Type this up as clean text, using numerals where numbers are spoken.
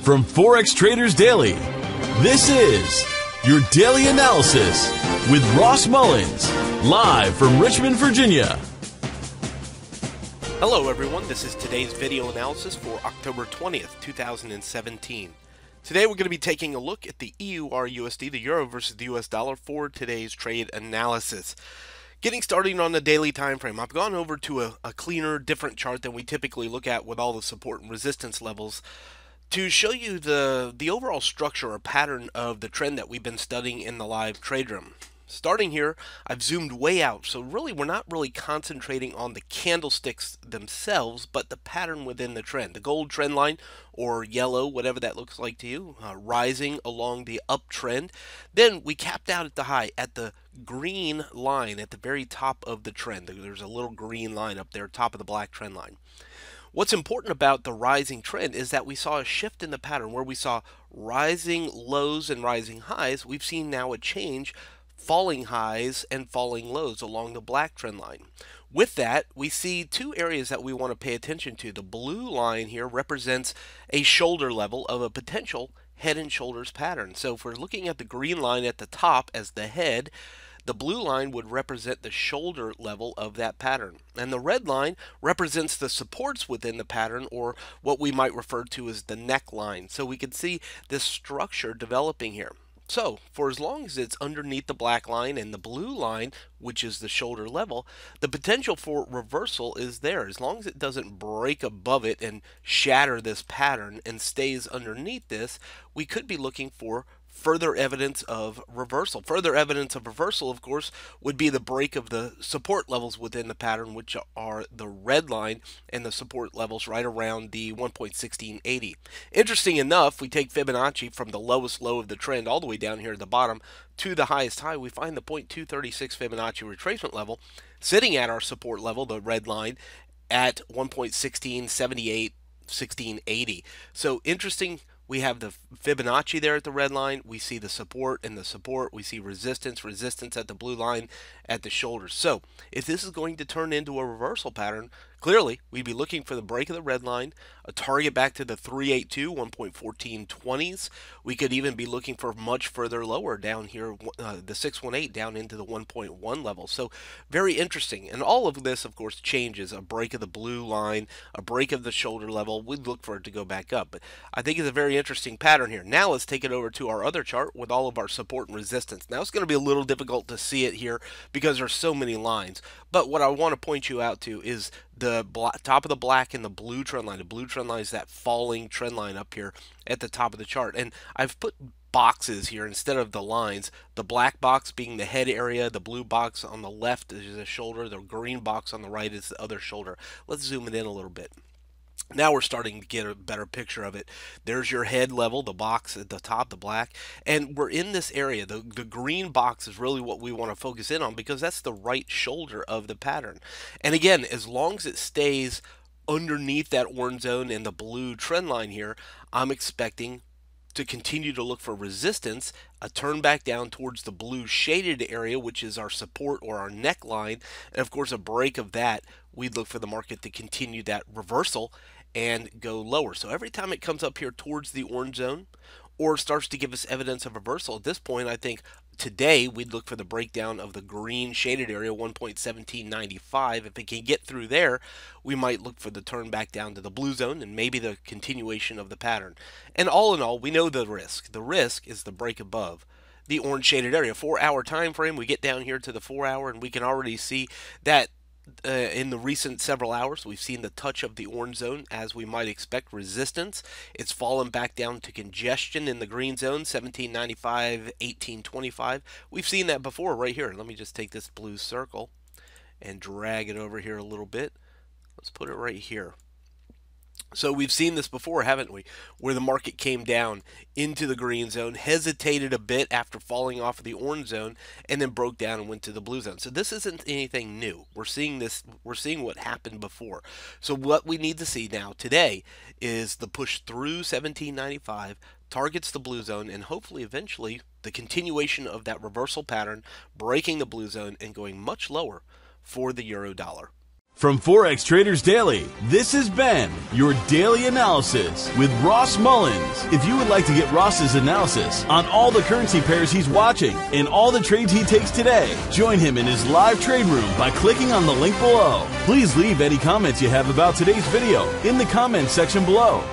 From Forex Traders Daily, this is your daily analysis with Ross Mullins, live from Richmond, Virginia. Hello everyone, this is today's video analysis for October 20th, 2017. Today we're going to be taking a look at the EURUSD, the euro versus the US dollar, for today's trade analysis. Getting started on the daily time frame, I've gone over to a cleaner, different chart than we typically look at with all the support and resistance levels to show you the overall structure or pattern of the trend that we've been studying in the live trade room. Starting here, I've zoomed way out, so really we're not really concentrating on the candlesticks themselves, but the pattern within the trend. The gold trend line, or yellow, whatever that looks like to you, rising along the uptrend. Then we capped out at the high at the green line at the very top of the trend. There's a little green line up there, top of the black trend line. What's important about the rising trend is that we saw a shift in the pattern where we saw rising lows and rising highs. We've seen now a change, falling highs and falling lows along the black trend line. With that, we see two areas that we want to pay attention to. The blue line here represents a shoulder level of a potential head and shoulders pattern. So if we're looking at the green line at the top as the head, the blue line would represent the shoulder level of that pattern. And the red line represents the supports within the pattern, or what we might refer to as the neckline. So we can see this structure developing here. So for as long as it's underneath the black line and the blue line, which is the shoulder level, the potential for reversal is there. As long as it doesn't break above it and shatter this pattern and stays underneath this, we could be looking for further evidence of reversal. Further evidence of reversal, of course, would be the break of the support levels within the pattern, which are the red line and the support levels right around the 1.1680. Interesting enough, we take Fibonacci from the lowest low of the trend all the way down here at the bottom to the highest high. We find the 0.236 Fibonacci retracement level sitting at our support level, the red line, at 1.1678, 1680. So interesting. We have the Fibonacci there at the red line. We see the support and the support. We see resistance at the blue line at the shoulders. So if this is going to turn into a reversal pattern, clearly we'd be looking for the break of the red line, a target back to the 382, 1.1420s. We could even be looking for much further lower down here, the 618 down into the 1.1 level. So very interesting. And all of this, of course, changes. A break of the blue line, a break of the shoulder level. We'd look for it to go back up. But I think it's a very interesting pattern here. Now let's take it over to our other chart with all of our support and resistance. Now it's going to be a little difficult to see it here because there's so many lines. But what I want to point you out to is the top of the black and the blue trend line. The blue trend line is that falling trend line up here at the top of the chart. And I've put boxes here instead of the lines. The black box being the head area, the blue box on the left is the shoulder, the green box on the right is the other shoulder. Let's zoom it in a little bit. Now we're starting to get a better picture of it. There's your head level, the box at the top, the black, and we're in this area. The green box is really what we want to focus in on because that's the right shoulder of the pattern. And again, as long as it stays underneath that orange zone and the blue trend line here, I'm expecting to continue to look for resistance, a turn back down towards the blue shaded area, which is our support or our neckline, and of course a break of that, we'd look for the market to continue that reversal and go lower. So every time it comes up here towards the orange zone or starts to give us evidence of reversal, at this point I think today we'd look for the breakdown of the green shaded area, 1.1795. If it can get through there, we might look for the turn back down to the blue zone and maybe the continuation of the pattern. And all in all, we know the risk. The risk is the break above the orange shaded area. 4-hour time frame, we get down here to the 4-hour and we can already see that in the recent several hours, we've seen the touch of the orange zone as we might expect resistance. It's fallen back down to congestion in the green zone, 1795, 1825. We've seen that before right here. Let me just take this blue circle and drag it over here a little bit. Let's put it right here. So we've seen this before, haven't we? Where the market came down into the green zone, hesitated a bit after falling off of the orange zone, and then broke down and went to the blue zone. So this isn't anything new. We're seeing this, we're seeing what happened before. So what we need to see now today is the push through 1795, targets the blue zone, and hopefully eventually the continuation of that reversal pattern, breaking the blue zone and going much lower for the euro dollar. From Forex Traders Daily, this has been your daily analysis with Ross Mullins. If you would like to get Ross's analysis on all the currency pairs he's watching and all the trades he takes today, join him in his live trade room by clicking on the link below. Please leave any comments you have about today's video in the comments section below.